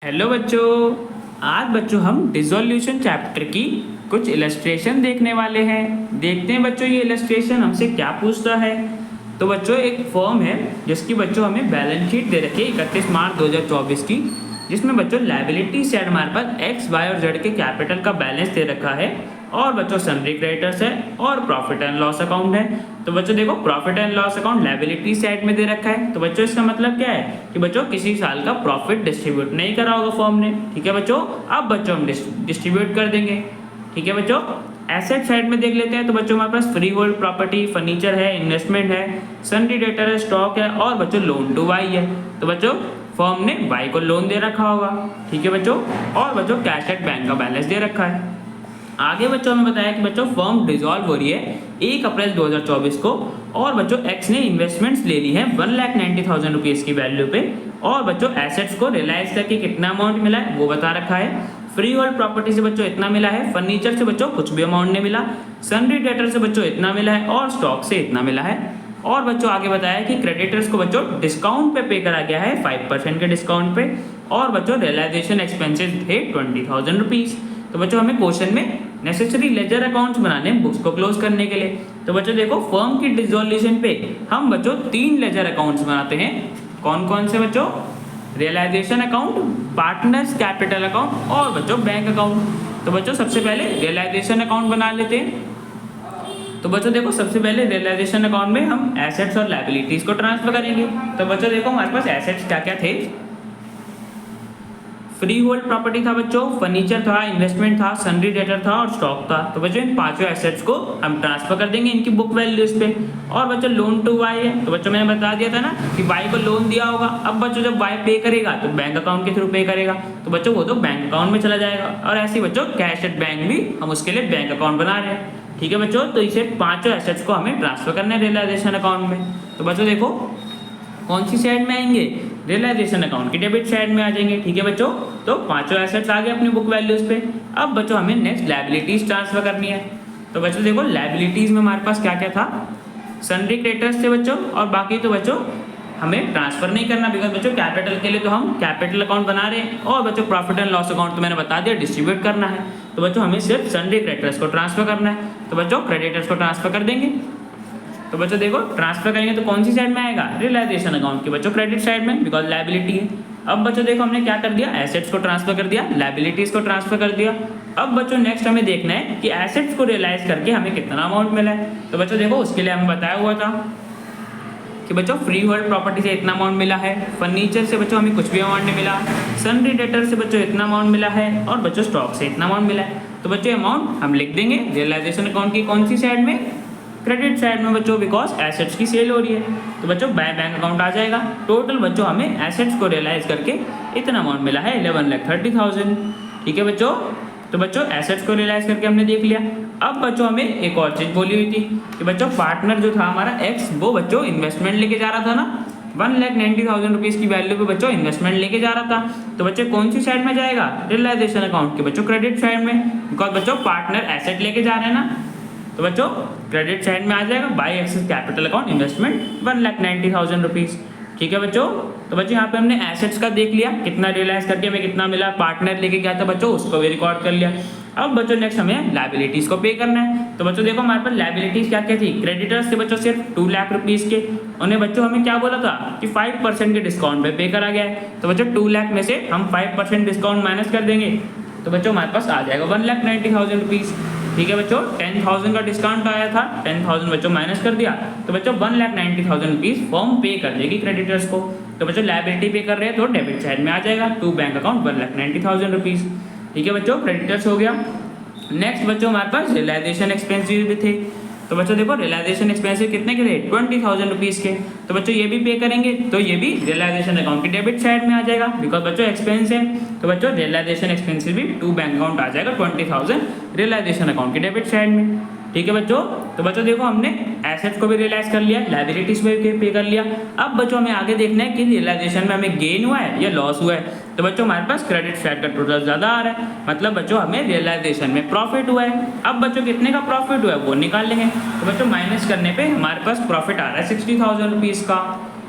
Hello बच्चों, आज बच्चों हम डिसोल्यूशन चैप्टर की कुछ इलस्ट्रेशन देखने वाले हैं। देखते हैं बच्चों ये इलस्ट्रेशन हमसे क्या पूछता है। तो बच्चों एक फर्म है जिसकी बच्चों हमें बैलेंस शीट दे रखी है 31 मार्च 2024 की, जिसमें बच्चों लायबिलिटी साइड हमारे पास एक्स वाई और जेड के कैपिटल का बैलेंस दे रखा है और बच्चों सन्ड्री क्रेडिटर्स है और प्रॉफिट एंड लॉस अकाउंट है। तो बच्चों देखो profit and loss account liability side में दे रखा है। तो बच्चों इसका मतलब क्या है कि बच्चों किसी साल का प्रॉफिट डिस्ट्रीब्यूट नहीं करा होगा फर्म ने। ठीक है बच्चों, अब बच्चों हम डिस्ट्रीब्यूट कर देंगे। ठीक है बच्चों, एसेट साइड में देख लेते हैं। तो बच्चों हमारे पास फ्री होल्ड प्रॉपर्टी, फर्नीचर है, इन्वेस्टमेंट है, सन्ड्री डेटर है, स्टॉक है और बच्चों लोन टू वाई है। तो बच्चों फर्म ने वाई को लोन दे रखा होगा। ठीक है बच्चों, और बच्चों कैश एट बैंक का बैलेंस दे रखा है। आगे बच्चों हमें बताया कि बच्चों फर्म डिसॉल्व हो रही है 1 अप्रैल 2024 को और बच्चों एक्स ने इन्वेस्टमेंट्स ले ली है 1,90,000 रुपीज़ की वैल्यू पे और बच्चों एसेट्स को रियलाइज करके कितना अमाउंट मिला है वो बता रखा है। फ्री होल्ड प्रॉपर्टी से बच्चों इतना मिला है, फर्नीचर से बच्चों कुछ भी अमाउंट नहीं मिला, सन्ड्री डेटर से बच्चों इतना मिला है और स्टॉक से इतना मिला है। और बच्चों आगे बताया कि क्रेडिटर्स को बच्चों डिस्काउंट पे करा गया है 5% के डिस्काउंट पे और बच्चों रियलाइजेशन एक्सपेंसेस थे 20,000 रुपीज़। तो बच्चों हमें क्वेश्चन में नेसेसरी लेजर अकाउंट्स बनाने बुक्स को क्लोज करने के लिए। तो बच्चों देखो फर्म की डिसोल्यूशन पे हम बच्चों 3 लेजर अकाउंट्स बनाते हैं। कौन कौन से बच्चों? Realization account, partners capital account और बच्चों बैंक अकाउंट। तो बच्चों सबसे पहले रियलाइजेशन अकाउंट बना लेते हैं। तो बच्चों देखो सबसे पहले रियलाइजेशन अकाउंट में हम एसेट्स और लायबिलिटीज को ट्रांसफर करेंगे। तो बच्चों देखो हमारे पास एसेट्स क्या क्या थे? फ्री होल्ड प्रॉपर्टी था बच्चों, फर्नीचर था, इन्वेस्टमेंट था, सन्ड्री डेटर था और स्टॉक था। तो बच्चों इन पांचों एसेट्स को हम ट्रांसफर कर देंगे इनकी बुक वैल्यूज पे। और बच्चों लोन टू वाई है। तो बच्चों मैंने बता दिया था ना कि वाई को लोन दिया होगा। अब बच्चों जब वाई पे करेगा तो बैंक अकाउंट के थ्रू पे करेगा, तो बच्चों वो तो बैंक अकाउंट में चला जाएगा। और ऐसे बच्चों कैश एट बैंक भी हम उसके लिए बैंक अकाउंट बना रहे हैं। ठीक है बच्चों, तो इसे पांचों एसेट्स को हमें ट्रांसफर करना है रियलाइजेशन अकाउंट में। तो बच्चों देखो कौन सी साइड में आएंगे? रियलाइजेशन अकाउंट की डेबिट साइड में आ जाएंगे। ठीक है बच्चों, तो पांचों एसेट्स आ गए अपनी बुक वैल्यूज पे। अब बच्चों हमें नेक्स्ट लायबिलिटीज ट्रांसफर करनी है। तो बच्चों देखो लायबिलिटीज में हमारे पास क्या क्या था? सन्ड्री क्रेडिटर्स थे बच्चों और बाकी तो बच्चों हमें ट्रांसफर नहीं करना बिकॉज बच्चों कैपिटल के लिए तो हम कैपिटल अकाउंट बना रहे हैं और बच्चों प्रॉफिट एंड लॉस अकाउंट तो मैंने बता दिया डिस्ट्रीब्यूट करना है। तो बच्चों हमें सिर्फ सन्ड्री क्रेडिटर्स को ट्रांसफर करना है। तो बच्चों क्रेडिटर्स को ट्रांसफर कर देंगे। तो बच्चों देखो ट्रांसफर करेंगे तो कौन सी साइड में आएगा? रियलाइजेशन अकाउंट की बच्चों क्रेडिट साइड में बिकॉज लायबिलिटी है। अब बच्चों देखो हमने क्या कर दिया? एसेट्स को ट्रांसफर कर दिया, लायबिलिटीज को ट्रांसफर कर दिया। अब बच्चों नेक्स्ट हमें देखना है कि एसेट्स को रियलाइज करके हमें कितना अमाउंट मिला है। तो बच्चों देखो उसके लिए हमें बताया हुआ था कि बच्चों फ्री होल्ड प्रॉपर्टी से इतना अमाउंट मिला है, फर्नीचर से बच्चों हमें कुछ भी अमाउंट नहीं मिला, सन्ड्री डेटर से बच्चों इतना अमाउंट मिला है और बच्चों स्टॉक से इतना अमाउंट मिला है। तो बच्चों अमाउंट हम लिख देंगे रियलाइजेशन अकाउंट की कौन सी साइड में? क्रेडिट साइड में बच्चों बिकॉज एसेट्स की सेल हो रही है। तो बच्चों बैंक अकाउंट आ जाएगा। टोटल बच्चों हमें एसेट्स को रियलाइज करके इतना अमाउंट मिला है 11,30,000। ठीक है बच्चों, तो बच्चों एसेट्स को रियलाइज करके हमने देख लिया। अब बच्चों हमें एक और चीज बोली हुई थी कि बच्चों पार्टनर जो था हमारा एक्स वो बच्चों इन्वेस्टमेंट लेके जा रहा था ना 1,90,000 रुपीज़ की वैल्यू पे बच्चों इन्वेस्टमेंट लेके जा रहा था। तो बच्चों कौन सी साइड में जाएगा? रियलाइजेशन अकाउंट के बच्चों क्रेडिट साइड में बिकॉज बच्चों पार्टनर एसेट लेके जा रहे हैं ना। तो बच्चों क्रेडिट साइड में आ जाएगा bye access capital account investment 1,90,000 rupees. ठीक है बच्चों, तो बच्चों यहाँ पे हमने एसेट्स का देख लिया कितना रियलाइज करके हमें कितना मिला, पार्टनर लेके गया था बच्चों उसको भी रिकॉर्ड कर लिया। अब बच्चों नेक्स्ट हमें लायबिलिटीज को पे करना है। तो बच्चों देखो हमारे पास लायबिलिटीज क्या क्या थी? क्रेडिटर्स थे बच्चों सिर्फ 2 लाख रुपीज़ के, उन्हें बच्चों हमें क्या बोला था कि 5% के डिस्काउंट पे करा गया है। तो बच्चों 2 लाख में से हम 5% डिस्काउंट माइनस कर देंगे तो बच्चों हमारे पास आ जाएगा 1,90,000 रुपीज़। ठीक है बच्चों, 10,000 का डिस्काउंट आया था, 10,000 बच्चों माइनस कर दिया तो बच्चों 1,90,000 रुपीज़ फॉर्म पे कर देगी क्रेडिटर्स को। तो बच्चों लायबिलिटी पे कर रहे हैं तो डेबिट साइड में आ जाएगा टू बैंक अकाउंट 1,90,000 रुपीज़। ठीक है बच्चों, क्रेडिटर्स हो गया। नेक्स्ट बच्चों हमारे पास रियलाइजेशन एक्सपेंसेस भी थे। तो बच्चों देखो रियलाइजेशन एक्सपेंसेस कितने के थे? 20,000 रुपीज़ के। तो बच्चों ये भी पे करेंगे तो ये भी रियलाइजेशन अकाउंट की डेबिट साइड में आ जाएगा बिकॉज बच्चों एक्सपेंस है। तो बच्चों रियलाइजेशन एक्सपेंसेस भी टू बैंक अकाउंट आ जाएगा 20,000 रियलाइजेशन अकाउंट की डेबिट साइड में। ठीक है बच्चों, तो बच्चों देखो हमने एसेट्स को भी रियलाइज कर लिया, लायबिलिटीज पे पे कर लिया। अब बच्चों हमें आगे देखना है कि रियलाइजेशन में हमें गेन हुआ है या लॉस हुआ है। तो बच्चों हमारे पास क्रेडिट साइड का टोटल ज़्यादा आ रहा है, मतलब बच्चों हमें रियलाइजेशन में प्रॉफिट हुआ है। अब बच्चों कितने का प्रॉफिट हुआ है वो निकाल लेंगे। तो बच्चों माइनस करने पे हमारे पास प्रॉफिट आ रहा है 60,000 रुपीज़ का।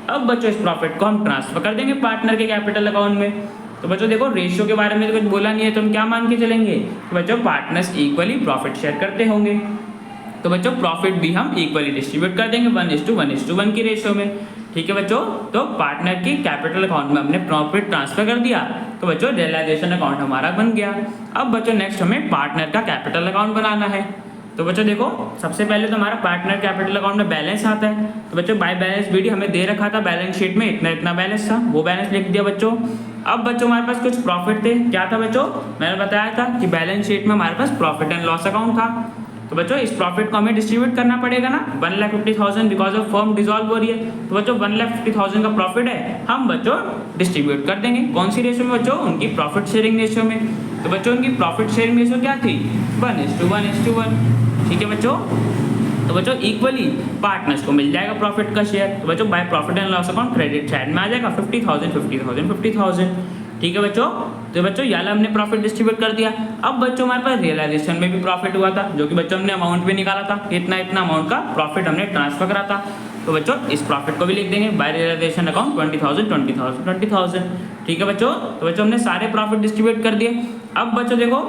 अब बच्चों इस प्रॉफिट को हम ट्रांसफर कर देंगे पार्टनर के कैपिटल अकाउंट में। तो तो बच्चों देखो रेशियो के बारे में तो कुछ बोला नहीं है, तो हम क्या मान के चलेंगे तो बच्चों पार्टनर्स इक्वली प्रॉफिट शेयर करते होंगे। तो बच्चों प्रॉफिट भी हम इक्वली डिस्ट्रीब्यूट कर देंगे 1:1 की रेशियो में। ठीक है बच्चों, तो पार्टनर की कैपिटल अकाउंट में हमने प्रॉफिट ट्रांसफर कर दिया, तो बच्चों रियलाइजेशन अकाउंट हमारा बन गया। अब बच्चों नेक्स्ट हमें पार्टनर का कैपिटल अकाउंट बनाना है। तो बच्चों देखो सबसे पहले तो हमारा पार्टनर कैपिटल अकाउंट में बैलेंस आता है। तो बच्चों बाय बैलेंस बीडी हमें दे रखा था बैलेंस शीट में इतना इतना बैलेंस था, वो बैलेंस लिख दिया बच्चों। अब बच्चों हमारे पास कुछ प्रॉफिट थे, क्या था बच्चों, मैंने बताया था कि बैलेंस शीट में हमारे पास प्रॉफिट एंड लॉस अकाउंट था। तो बच्चों इस प्रॉफिट को हमें डिस्ट्रीब्यूट करना पड़ेगा ना, 1,50,000 बिकॉज ऑफ फर्म डिसॉल्व हो रही है। तो बच्चों 1,50,000 का प्रॉफिट है, हम बच्चों डिस्ट्रीब्यूट कर देंगे कौन सी रेशियो में बच्चों, उनकी प्रॉफिट शेयरिंग रेशियो में। तो बच्चों उनकी प्रॉफिट शेयरिंग रेशियो क्या थी 1:1:1। ठीक है बच्चों, तो बच्चों इक्वली पार्टनर्स को मिल जाएगा प्रॉफिट का शेयर। तो बच्चों by profit and loss account credit side में आ जाएगा 50,000 50,000 50,000। ठीक है बच्चों, तो बच्चों याला हमने प्रॉफिट डिस्ट्रीब्यूट कर दिया। अब बच्चों हमारे पास रियलाइजेशन में भी प्रॉफिट हुआ था, जो कि बच्चों हमने अमाउंट भी निकाला था, इतना इतना अमाउंट का प्रॉफिट हमने ट्रांसफर करा था। तो बच्चों इस प्रॉफिट को भी लिख देंगे बाय रियलाइजेशन अकाउंट 20,000 20,000 20,000। ठीक है बच्चों, तो बच्चों हमने सारे प्रॉफिट डिस्ट्रीब्यूट कर दिए। अब बच्चों देखो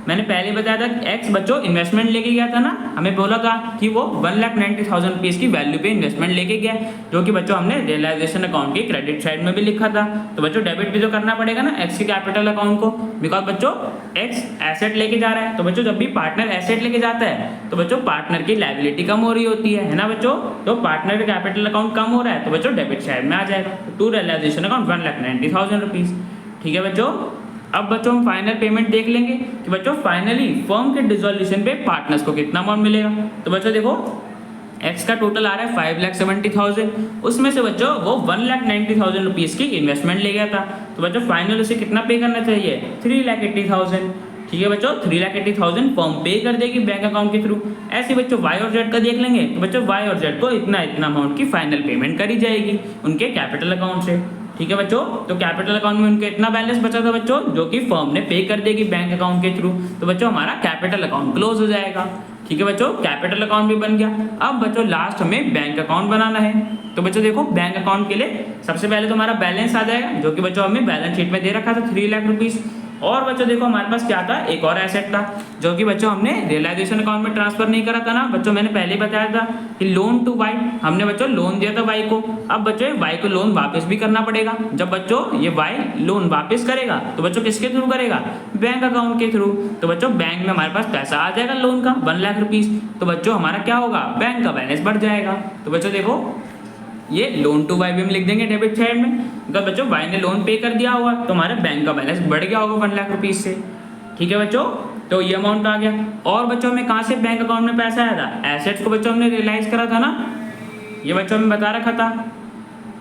मैंने पहले बताया था कि एक्स बच्चों इन्वेस्टमेंट लेके गया था ना, हमें बोला था कि वो 1,90,000 रुपीज़ की वैल्यू पे इन्वेस्टमेंट लेके गया, जो कि बच्चों हमने रियलाइजेशन अकाउंट की क्रेडिट साइड में भी लिखा था। तो बच्चों डेबिट भी तो करना पड़ेगा ना एक्स के कैपिटल अकाउंट को, बिकॉज बच्चों एक्स एसेट लेके जा रहा है। तो बच्चों जब भी पार्टनर एसेट लेके जाता है तो बच्चों पार्टनर की लायबिलिटी कम हो रही होती है ना बच्चों, तो पार्टनर का कैपिटल अकाउंट कम हो रहा है तो बच्चों डेबिट साइड में आ जाएगा टू रियलाइजेशन अकाउंट 1,90,000 रुपीज़। ठीक है बच्चों, अब बच्चों हम फाइनल पेमेंट देख लेंगे कि बच्चों फाइनली फर्म के डिसोल्यूशन पे पार्टनर्स को कितना अमाउंट मिलेगा। तो बच्चों देखो एक्स का टोटल आ रहा है 5,70,000, उसमें से बच्चों वो 1,90,000 रुपीज़ की इन्वेस्टमेंट ले गया था। तो बच्चों फाइनल उसे कितना पे करना चाहिए 3,80,000। ठीक है बच्चों 3,80,000 फर्म पे कर देगी बैंक अकाउंट के थ्रू। ऐसे बच्चों वाई और जेड का देख लेंगे, तो बच्चों वाई और जेड को इतना इतना अमाउंट की फाइनल पेमेंट करी जाएगी उनके कैपिटल अकाउंट से। ठीक है बच्चों, तो कैपिटल अकाउंट में उनके इतना बैलेंस बचा था बच्चों जो कि फर्म ने पे कर देगी बैंक अकाउंट के थ्रू। तो बच्चों हमारा कैपिटल अकाउंट क्लोज हो जाएगा। ठीक है बच्चों, कैपिटल अकाउंट भी बन गया। अब बच्चों लास्ट हमें बैंक अकाउंट बनाना है। तो बच्चों देखो बैंक अकाउंट के लिए सबसे पहले तो हमारा बैलेंस आ जाएगा, जो कि बच्चों हमें बैलेंस शीट में दे रखा था 3 लाख रुपीज़। और बच्चों देखो हमारे पास क्या था, एक और एसेट था जो कि बच्चों हमने रियलाइजेशन अकाउंट में ट्रांसफर नहीं करा था ना बच्चों, मैंने पहले ही बताया था कि लोन टू वाई, हमने बच्चों लोन दिया था वाई को। अब बच्चों वाई को लोन वापस भी करना पड़ेगा। जब बच्चों ये वाई लोन वापस करेगा तो बच्चों किसके थ्रू करेगा, बैंक अकाउंट के थ्रू। तो बच्चों बैंक में हमारे पास पैसा आ जाएगा लोन का 1 लाख रुपीज़। तो बच्चों हमारा क्या होगा, बैंक का बैलेंस बढ़ जाएगा। तो बच्चों देखो ये लोन टू वाई भी हम लिख देंगे डेबिट साइड में, अगर बच्चों वाई ने लोन पे कर दिया होगा तो हमारे बैंक का बैलेंस बढ़ गया होगा 1 लाख रुपीज़ से। ठीक है बच्चों, तो ये अमाउंट आ गया। और बच्चों हमें कहाँ से बैंक अकाउंट में पैसा आया था, एसेट्स को बच्चों हमने रियलाइज करा था ना, ये बच्चों हमें बता रखा था।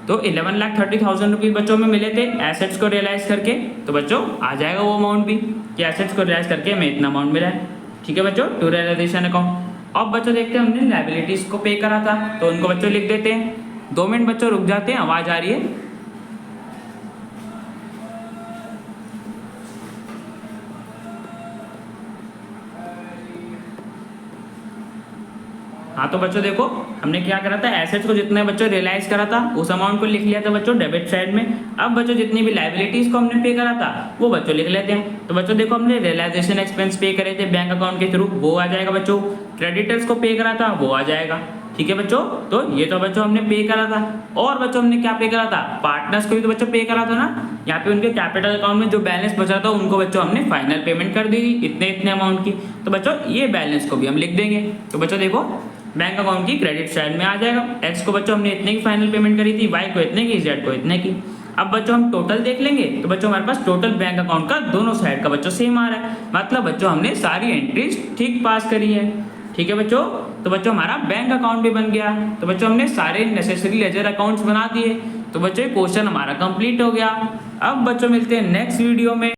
तो 11,30,000 रुपीज़ बच्चों में मिले थे एसेट्स को रियलाइज करके। तो बच्चों आ जाएगा वो अमाउंट भी कि एसेट्स को रियलाइज करके हमें इतना अमाउंट मिला है। ठीक है बच्चों, टू रियलाइजेशन अकाउंट। अब बच्चों देखते हैं हमने लायबिलिटीज़ को पे करा था, तो उनको बच्चों लिख देते हैं। 2 मिनट बच्चों रुक जाते हैं, आवाज़ आ रही है। हाँ तो बच्चों देखो हमने क्या करा था, एसेट्स को जितने बच्चों रियलाइज करा था उस अमाउंट को लिख लिया था बच्चों डेबिट साइड में। अब बच्चों जितनी भी लायबिलिटीज को हमने पे करा था वो बच्चों लिख लेते हैं। तो बच्चों देखो हमने रियलाइजेशन एक्सपेंस पे करे थे बैंक अकाउंट के थ्रू, वो आ जाएगा बच्चों। क्रेडिटर्स को पे करा था वो आ जाएगा। ठीक है बच्चों, तो ये तो बच्चों हमने पे करा था। और बच्चों हमने क्या पे करा था, पार्टनर्स को भी तो बच्चों पे करा था ना। यहाँ पे उनके कैपिटल अकाउंट में जो बैलेंस बचा था उनको बच्चों हमने फाइनल पेमेंट कर दी इतने इतने अमाउंट की। तो बच्चों ये बैलेंस को भी हम लिख देंगे। तो बच्चों देखो बैंक अकाउंट की क्रेडिट साइड में आ जाएगा, एक्स को बच्चों हमने इतने की फाइनल पेमेंट करी थी, वाई को इतने की, जेड को इतने की। अब बच्चों हम टोटल देख लेंगे, तो बच्चों हमारे पास टोटल बैंक अकाउंट का दोनों साइड का बच्चों सेम आ रहा है, मतलब बच्चों हमने सारी एंट्रीज ठीक पास करी है। ठीक है बच्चों, तो बच्चों हमारा बैंक अकाउंट भी बन गया। तो बच्चों हमने सारे नेसेसरी लेजर अकाउंट्स बना दिए। तो बच्चों क्वेश्चन हमारा कंप्लीट हो गया। अब बच्चों मिलते हैं नेक्स्ट वीडियो में।